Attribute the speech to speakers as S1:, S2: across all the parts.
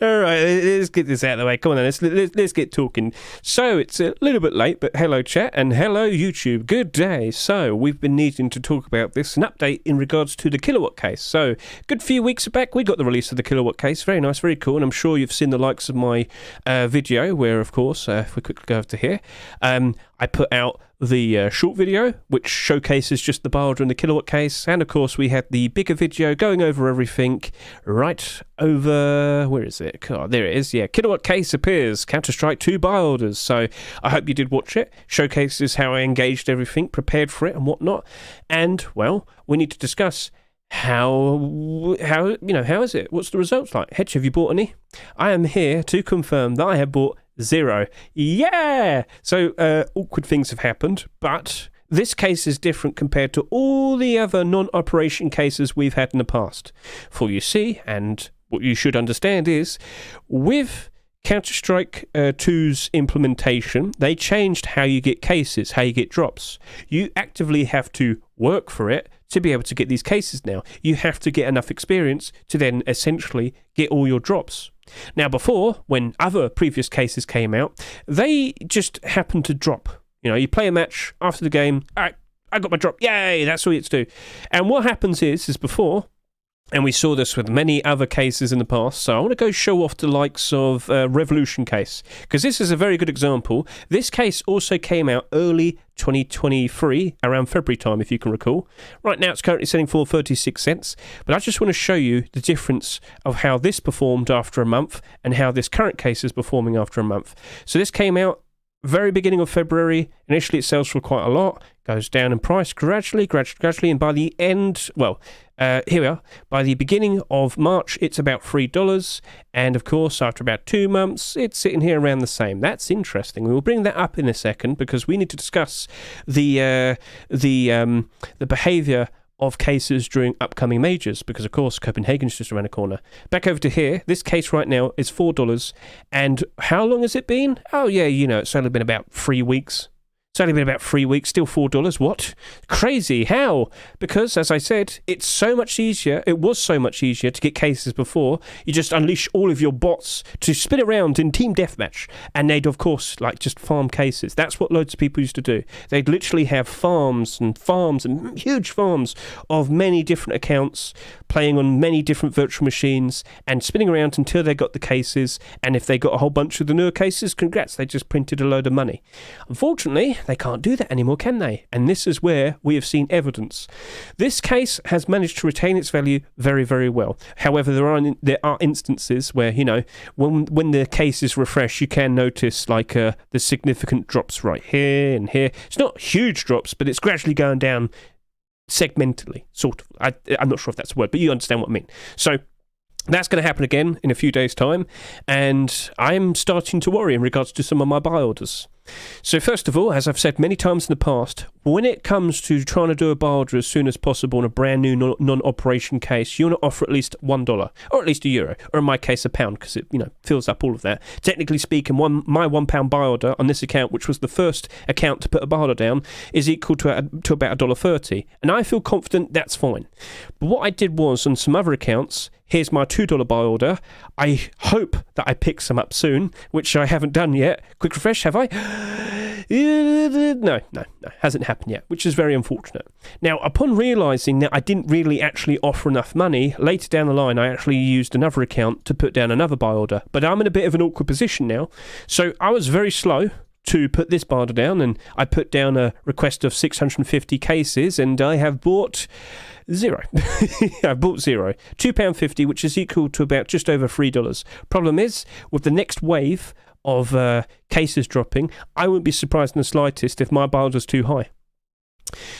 S1: All right, let's get this out of the way. Come on, then, let's get talking. So it's a little bit late, but hello chat and hello YouTube. Good day. So we've been needing to talk about this, an update in regards to the Kilowatt case. So good few weeks back, we got the release of the Kilowatt case. Very nice, very cool, and I'm sure you've seen the likes of my video, where of course, if we quickly go over to here, I put out the short video, which showcases just the Barda and the Kilowatt case, and of course we had the bigger video going over everything right over, where is it? Oh, there it is, yeah, Kilowatt case appears, Counter-Strike 2 buy orders. So I hope you did watch it. Showcases how I engaged everything, prepared for it and whatnot, and well, we need to discuss how is it? What's the results like? Hedge, have you bought any? I am here to confirm that I have bought 0. Yeah! So awkward things have happened, but this case is different compared to all the other non-operation cases we've had in the past. For you see, and what you should understand is, with Counter-Strike 2's implementation, they changed how you get cases, how you get drops. You actively have to work for it to be able to get these cases now. You have to get enough experience to then essentially get all your drops. Now before, when other previous cases came out, they just happened to drop. You know, you play a match, after the game, all right, I got my drop, yay, that's all you have to do. And what happens is before, and we saw this with many other cases in the past, so I want to go show off the likes of Revolution case, because this is a very good example. This case also came out early 2023, around February time, if you can recall. Right now it's currently selling for 36 cents, but I just want to show you the difference of how this performed after a month and how this current case is performing after a month. So this came out very beginning of February. Initially it sells for quite a lot, goes down in price gradually, and by the end, well, here we are, by the beginning of March it's about $3, and of course after about 2 months it's sitting here around the same. That's interesting. We will bring that up in a second, because we need to discuss the behaviour of cases during upcoming majors, because of course Copenhagen's just around the corner. Back over to here, this case right now is $4, and how long has it been? Oh yeah, you know, it's only been about 3 weeks. It's only been about 3 weeks, still $4. What? Crazy. How? Because, as I said, it's so much easier. It was so much easier to get cases before. You just unleash all of your bots to spin around in team deathmatch, and they'd, of course, like, just farm cases. That's what loads of people used to do. They'd literally have farms and huge farms of many different accounts, playing on many different virtual machines, and spinning around until they got the cases, and if they got a whole bunch of the newer cases, congrats, they just printed a load of money. Unfortunately, they can't do that anymore, can they? And this is where we have seen evidence. This case has managed to retain its value very, very well. However, there are instances where, you know, when the case is refreshed, you can notice like the significant drops right here and here. It's not huge drops, but it's gradually going down segmentally, sort of. I'm not sure if that's a word, but you understand what I mean. So that's going to happen again in a few days' time, and I'm starting to worry in regards to some of my buy orders. So first of all, as I've said many times in the past, when it comes to trying to do a buy order as soon as possible in a brand new non-operation case, you want to offer at least $1, or at least €1, or in my case £1, because it, you know, fills up all of that. Technically speaking, my £1 buy order on this account, which was the first account to put a buy order down, is equal to about $1.30, and I feel confident that's fine. But what I did was, on some other accounts, here's my $2 buy order. I hope that I pick some up soon, which I haven't done yet. Quick refresh, have I? No, hasn't happened yet, which is very unfortunate. Now, upon realising that I didn't really actually offer enough money, later down the line I actually used another account to put down another buy order. But I'm in a bit of an awkward position now, so I was very slow to put this buy order down, and I put down a request of 650 cases, and I have bought 0. I bought 0. £2.50, which is equal to about just over $3. Problem is, with the next wave of cases dropping, I wouldn't be surprised in the slightest if my buy order was too high.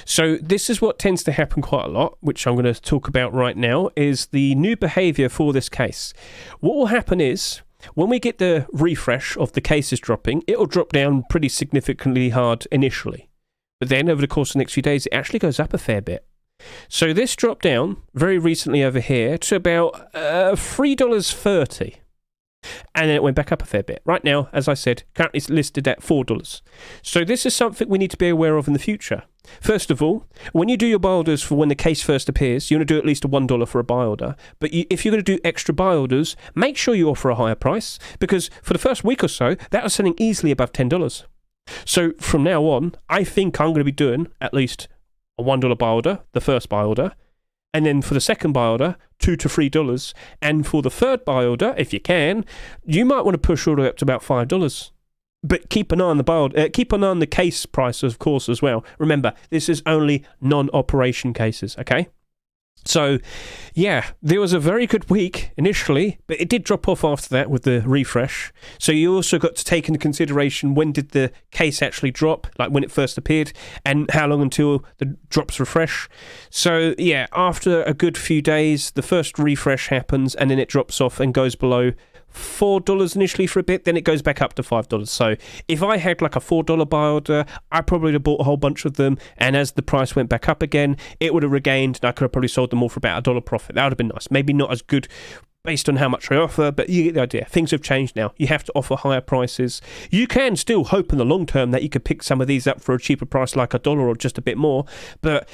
S1: So this is what tends to happen quite a lot, which I'm going to talk about right now, is the new behaviour for this case. What will happen is, when we get the refresh of the cases dropping, it will drop down pretty significantly hard initially. But then over the course of the next few days, it actually goes up a fair bit. So this dropped down very recently over here to about $3.30. And then it went back up a fair bit. Right now, as I said, currently it's listed at $4. So this is something we need to be aware of in the future. First of all, when you do your buy orders for when the case first appears, you want to do at least a $1 for a buy order. But if you're going to do extra buy orders, make sure you offer a higher price, because for the first week or so, that was selling easily above $10. So from now on, I think I'm going to be doing at least a $1 buy order, the first buy order, and then for the second buy order, $2 to $3, and for the third buy order, if you can, you might want to push all the way up to about $5. But keep an eye on the keep an eye on the case price, of course, as well. Remember, this is only non-operation cases, okay? So, yeah, there was a very good week initially, but it did drop off after that with the refresh. So you also got to take into consideration when did the case actually drop, like when it first appeared, and how long until the drops refresh. So, yeah, after a good few days, the first refresh happens, and then it drops off and goes below $4 initially for a bit, then it goes back up to $5. So if I had like a $4 buy order, I probably would have bought a whole bunch of them, and as the price went back up again, it would have regained, and I could have probably sold them all for about $1 profit. That would have been nice. Maybe not as good based on how much I offer, but you get the idea. Things have changed now. You have to offer higher prices. You can still hope in the long term that you could pick some of these up for a cheaper price, like $1 or just a bit more, but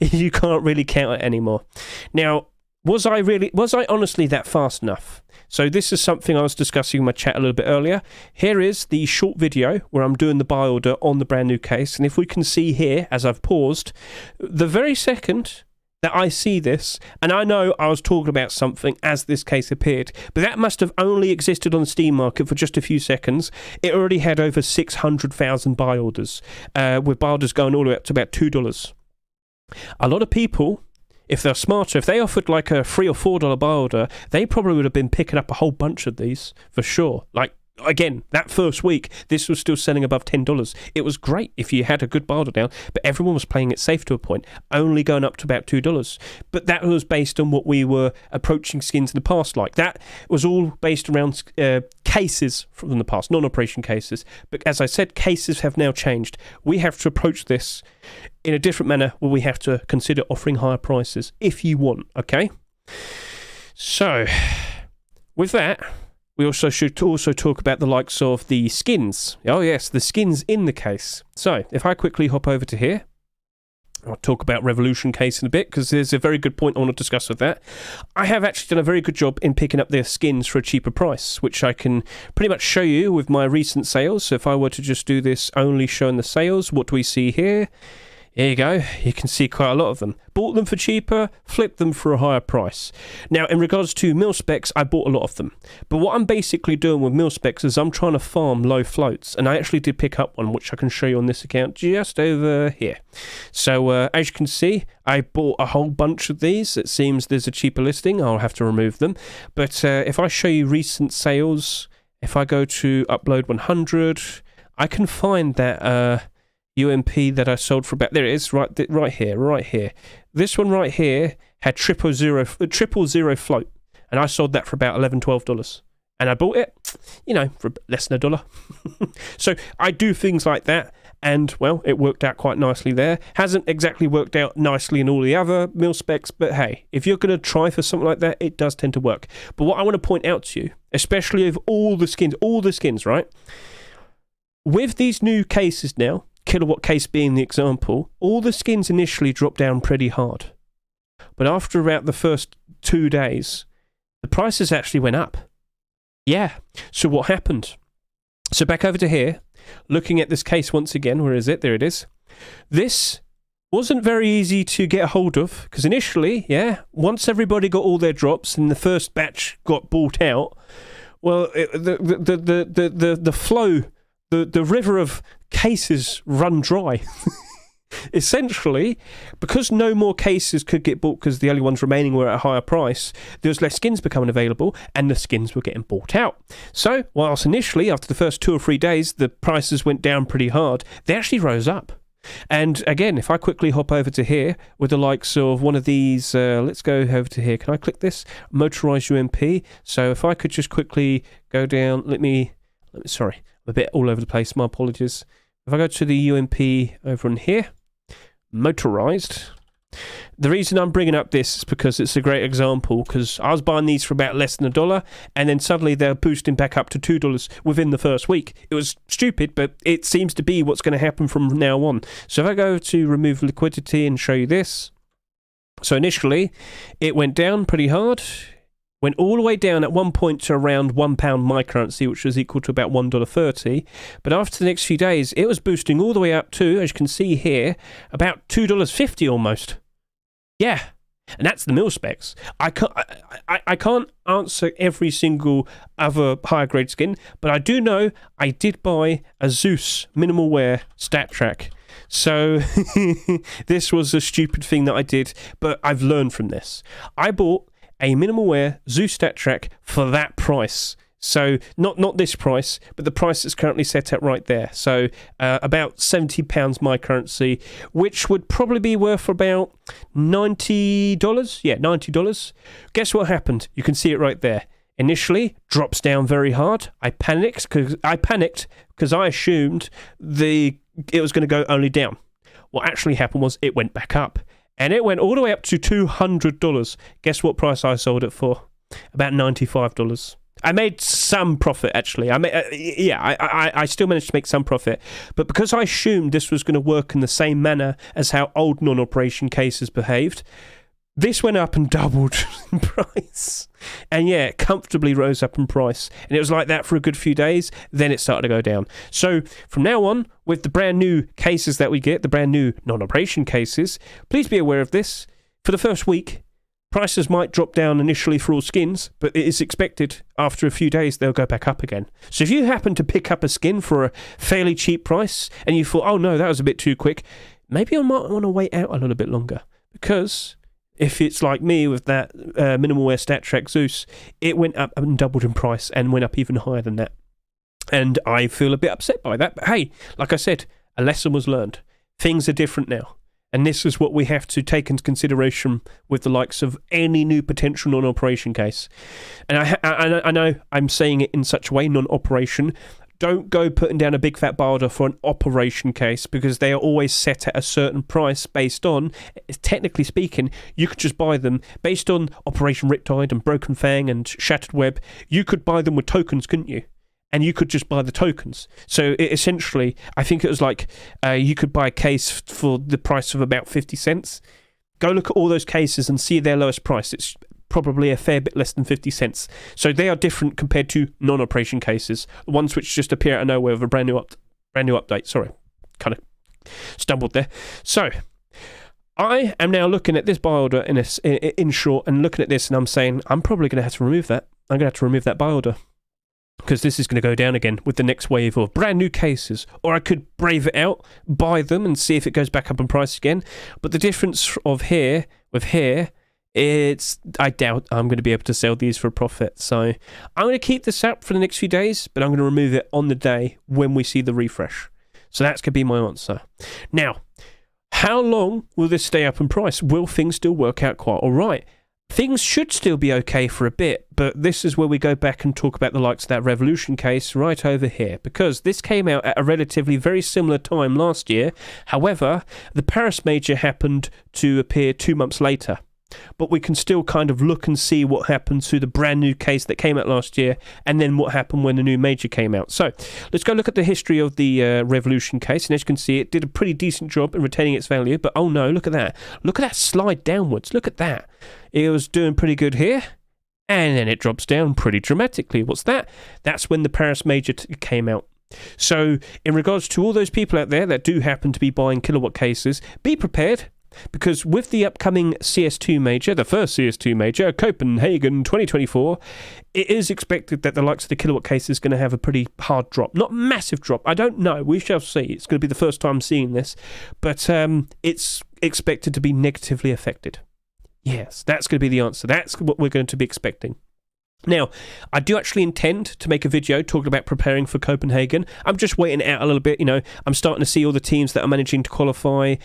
S1: you can't really count it anymore. Now, was I honestly that fast enough? So this is something I was discussing in my chat a little bit earlier. Here is the short video where I'm doing the buy order on the brand new case. And if we can see here, as I've paused, the very second that I see this, and I know I was talking about something as this case appeared, but that must have only existed on the Steam market for just a few seconds. It already had over 600,000 buy orders, with buy orders going all the way up to about $2. A lot of people, if they're smarter, if they offered like a $3 or $4 buy order, they probably would have been picking up a whole bunch of these for sure. Like, again, that first week, this was still selling above $10. It was great if you had a good buy order down, but everyone was playing it safe to a point, only going up to about $2. But that was based on what we were approaching skins in the past like. That was all based around cases from the past, non-operation cases. But as I said, cases have now changed. We have to approach this in a different manner, where we have to consider offering higher prices if you want, okay? So, with that, we also should talk about the likes of the skins. Oh yes, the skins in the case. So, if I quickly hop over to here, I'll talk about Revolution case in a bit, because there's a very good point I want to discuss with that. I have actually done a very good job in picking up their skins for a cheaper price, which I can pretty much show you with my recent sales. So if I were to just do this only showing the sales, what do we see here? Here you go. You can see quite a lot of them. Bought them for cheaper, flipped them for a higher price. Now, in regards to mil specs, I bought a lot of them. But what I'm basically doing with mil specs is I'm trying to farm low floats. And I actually did pick up one, which I can show you on this account just over here. So, as you can see, I bought a whole bunch of these. It seems there's a cheaper listing. I'll have to remove them. But if I show you recent sales, if I go to upload 100, I can find that UMP that I sold for about, there it is, right here. This one right here had triple zero float, and I sold that for about $11-12, and I bought it, for less than $1. So I do things like that, and well, it worked out quite nicely there. Hasn't exactly worked out nicely in all the other mil specs, but hey, if you're going to try for something like that, it does tend to work. But what I want to point out to you, especially of all the skins, right? With these new cases now, Kilowatt case being the example, all the skins initially dropped down pretty hard. But after about the first 2 days, the prices actually went up. Yeah. So what happened? So back over to here, looking at this case once again. Where is it? There it is. This wasn't very easy to get a hold of, because initially, once everybody got all their drops and the first batch got bought out, well, the flow, the river of cases run dry. Essentially, because no more cases could get bought because the only ones remaining were at a higher price, there was less skins becoming available, and the skins were getting bought out. So, whilst initially, after the first 2 or 3 days, the prices went down pretty hard, they actually rose up. And again, if I quickly hop over to here with the likes of one of these, let's go over to here. Can I click this? Motorized UMP. So if I could just quickly go down, sorry, I'm a bit all over the place, my apologies. If I go to the UMP over in here, motorized, The reason I'm bringing up this is because it's a great example, because I was buying these for about less than $1, and then suddenly they're boosting back up to $2 within the first week. It was stupid, but it seems to be what's going to happen from now on. So if I go to remove liquidity and show you this, so initially it went down pretty hard, went all the way down at one point to around £1 my currency, which was equal to about $1.30. But after the next few days, it was boosting all the way up to, as you can see here, about $2.50 almost. Yeah, and that's the mil specs. I can't answer every single other higher grade skin, but I do know I did buy a Zeus minimal wear stat track. So this was a stupid thing that I did, but I've learned from this. I bought a minimal wear Zeus stat track for that price. So not this price, but the price that's currently set at right there. So about £70 my currency, which would probably be worth about $90. Yeah, $90. Guess what happened? You can see it right there. Initially, drops down very hard. I panicked because I assumed it was going to go only down. What actually happened was it went back up. And it went all the way up to $200. Guess what price I sold it for? About $95. I made some profit, actually. I still managed to make some profit. But because I assumed this was going to work in the same manner as how old non-operation cases behaved, this went up and doubled in price. And yeah, it comfortably rose up in price. And it was like that for a good few days. Then it started to go down. So from now on, with the brand new cases that we get, the brand new non-operation cases, please be aware of this. For the first week, prices might drop down initially for all skins, but it is expected after a few days they'll go back up again. So if you happen to pick up a skin for a fairly cheap price and you thought, oh no, that was a bit too quick, maybe I might want to wait out a little bit longer. Because if it's like me with that minimal wear stat track Zeus, it went up and doubled in price and went up even higher than that. And I feel a bit upset by that. But hey, like I said, a lesson was learned. Things are different now. And this is what we have to take into consideration with the likes of any new potential non-operation case. And I know I'm saying it in such a way, non-operation. Don't go putting down a big fat buy order for an operation case, because they are always set at a certain price based on, technically speaking, you could just buy them based on Operation Riptide and Broken Fang and Shattered Web. You could buy them with tokens, couldn't you? And you could just buy the tokens. So essentially, I think it was like you could buy a case for the price of about 50 cents. Go look at all those cases and see their lowest price. It's probably a fair bit less than 50 cents. So they are different compared to non-operation cases, ones which just appear out of nowhere with a brand new update. Sorry, kind of stumbled there. So I am now looking at this buy order in short, and looking at this, and I'm saying I'm probably going to have to remove that. I'm going to have to remove that buy order, because this is going to go down again with the next wave of brand new cases. Or I could brave it out, buy them, and see if it goes back up in price again. But the difference of here with here, I doubt I'm going to be able to sell these for a profit. So I'm going to keep this up for the next few days, but I'm going to remove it on the day when we see the refresh. So that's going to be my answer. Now, how long will this stay up in price? Will things still work out quite all right? Things should still be okay for a bit, but this is where we go back and talk about the likes of that Revolution case right over here, because this came out at a relatively very similar time last year. However, the Paris Major happened to appear 2 months later. But we can still kind of look and see what happened to the brand new case that came out last year, and then what happened when the new major came out. So let's go look at the history of the Revolution case, and as you can see, it did a pretty decent job in retaining its value. But oh no, look at that. Look at that slide downwards. Look at that. It was doing pretty good here, and then it drops down pretty dramatically. What's that? That's when the Paris Major came out. So in regards to all those people out there that do happen to be buying Kilowatt cases, be prepared. Because with the upcoming CS2 major, the first CS2 major, Copenhagen 2024, it is expected that the likes of the Kilowatt case is going to have a pretty hard drop. Not massive drop. I don't know. We shall see. It's going to be the first time seeing this. But it's expected to be negatively affected. Yes, that's going to be the answer. That's what we're going to be expecting. Now, I do actually intend to make a video talking about preparing for Copenhagen. I'm just waiting it out a little bit. You know, I'm starting to see all the teams that are managing to qualify.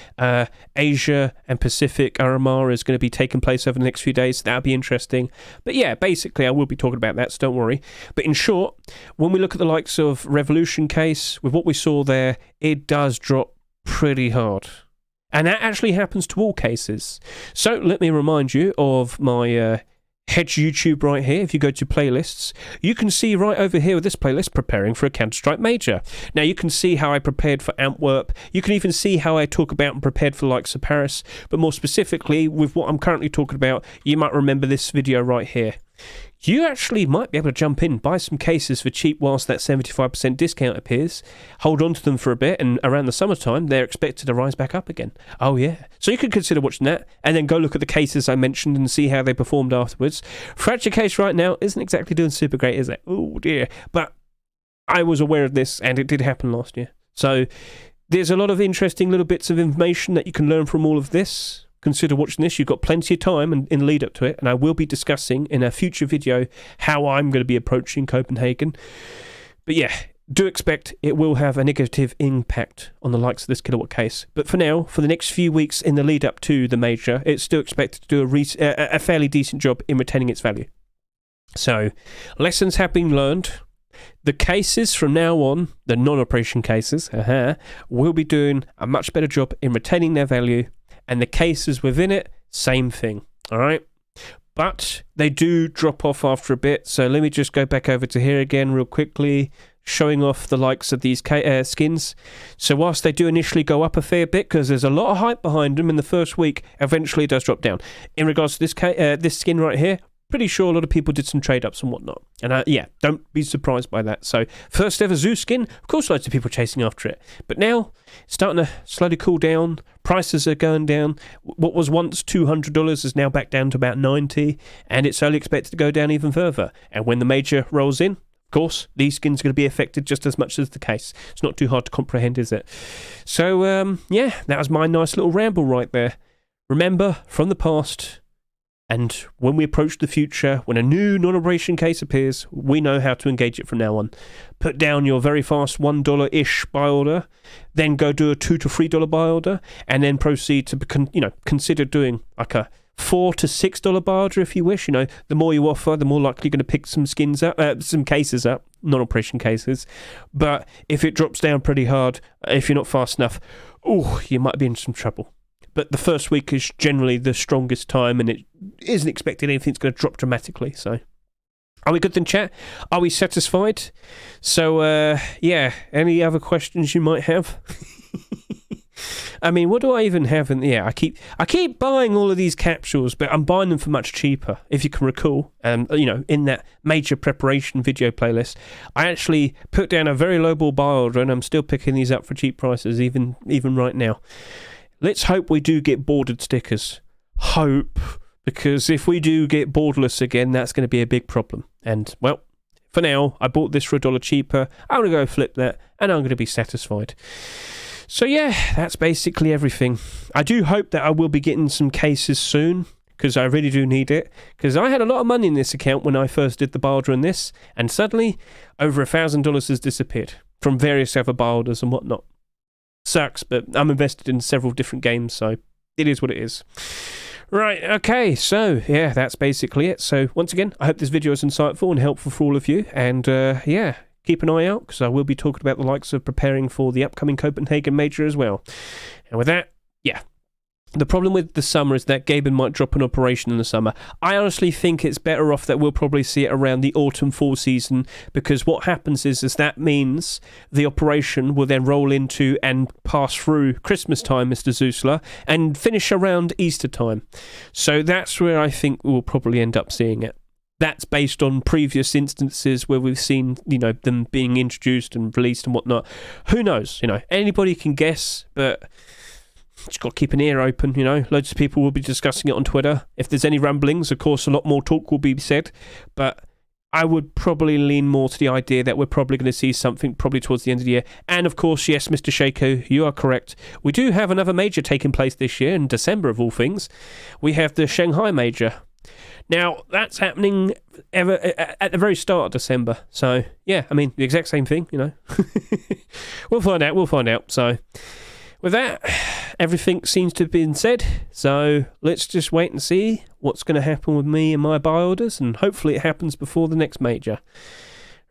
S1: Asia and Pacific, RMR is going to be taking place over the next few days. So that'll be interesting. But yeah, basically, I will be talking about that, so don't worry. But in short, when we look at the likes of Revolution case, with what we saw there, it does drop pretty hard. And that actually happens to all cases. So let me remind you of my Hedge YouTube right here. If you go to playlists, you can see right over here with this playlist, preparing for a Counter-Strike Major. Now you can see how I prepared for Antwerp. You can even see how I talk about and prepared for the likes of Paris. But more specifically, with what I'm currently talking about, you might remember this video right here. You actually might be able to jump in, buy some cases for cheap whilst that 75% discount appears, hold on to them for a bit, and around the summertime, they're expected to rise back up again. Oh yeah. So you could consider watching that, and then go look at the cases I mentioned and see how they performed afterwards. Fracture case right now isn't exactly doing super great, is it? Oh dear. But I was aware of this, and it did happen last year. So there's a lot of interesting little bits of information that you can learn from all of this. Consider watching this. You've got plenty of time in lead up to it, and I will be discussing in a future video how I'm going to be approaching Copenhagen. But yeah, do expect it will have a negative impact on the likes of this Kilowatt case. But for now, for the next few weeks in the lead up to the major, it's still expected to do a fairly decent job in retaining its value. So, lessons have been learned. The cases from now on, the non-operation cases, will be doing a much better job in retaining their value. And the cases within it, same thing, all right? But they do drop off after a bit, so let me just go back over to here again real quickly, showing off the likes of these skins. So whilst they do initially go up a fair bit, because there's a lot of hype behind them in the first week, eventually it does drop down. In regards to this skin right here, pretty sure a lot of people did some trade-ups and whatnot. And yeah, don't be surprised by that. So, first ever Zeus skin, of course loads of people chasing after it. But now, it's starting to slowly cool down. Prices are going down. What was once $200 is now back down to about $90. And it's only expected to go down even further. And when the major rolls in, of course, these skins are going to be affected just as much as the case. It's not too hard to comprehend, is it? So, yeah, that was my nice little ramble right there. Remember, from the past... And when we approach the future, when a new non-operation case appears, we know how to engage it from now on. Put down your very fast $1-ish buy order, then go do a $2 to $3 buy order, and then proceed to consider doing like a $4 to $6 buy order if you wish. The more you offer, the more likely you're going to pick some skins up, some cases up, non-operation cases. But if it drops down pretty hard, if you're not fast enough, you might be in some trouble. But the first week is generally the strongest time, and it isn't expected anything's going to drop dramatically. So, are we good then, chat? Are we satisfied? So, yeah, any other questions you might have? I mean, what do I even have in? Yeah, I keep buying all of these capsules, but I'm buying them for much cheaper. If you can recall, in that major preparation video playlist, I actually put down a very lowball buy order, and I'm still picking these up for cheap prices, even right now. Let's hope we do get bordered stickers. Hope. Because if we do get borderless again, that's going to be a big problem. And, well, for now, I bought this for $1 cheaper. I'm going to go flip that, and I'm going to be satisfied. So, yeah, that's basically everything. I do hope that I will be getting some cases soon, because I really do need it. Because I had a lot of money in this account when I first did the buy order in this, and suddenly, over $1,000 has disappeared from various other buy orders and whatnot. Sucks, but I'm invested in several different games, so it is what it is. Right, okay, so yeah, that's basically it. So once again, I hope this video is insightful and helpful for all of you, and yeah, keep an eye out, because I will be talking about the likes of preparing for the upcoming Copenhagen Major as well. And with that, yeah. The problem with the summer is that Gaben might drop an operation in the summer. I honestly think it's better off that we'll probably see it around the autumn-fall season, because what happens is that means the operation will then roll into and pass through Christmas time, Mr. Zeusler, and finish around Easter time. So that's where I think we'll probably end up seeing it. That's based on previous instances where we've seen, them being introduced and released and whatnot. Who knows? Anybody can guess, but... just got to keep an ear open, Loads of people will be discussing it on Twitter. If there's any rumblings, of course, a lot more talk will be said. But I would probably lean more to the idea that we're probably going to see something probably towards the end of the year. And, of course, yes, Mr. Shaco, you are correct. We do have another major taking place this year, in December of all things. We have the Shanghai Major. Now, that's happening at the very start of December. So, yeah, I mean, the exact same thing, We'll find out. So... with that, everything seems to have been said, so let's just wait and see what's going to happen with me and my buy orders, and hopefully it happens before the next major.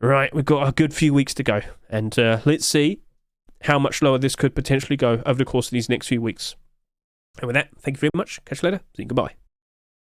S1: Right, we've got a good few weeks to go, and let's see how much lower this could potentially go over the course of these next few weeks. And with that, thank you very much. Catch you later. See you. Goodbye.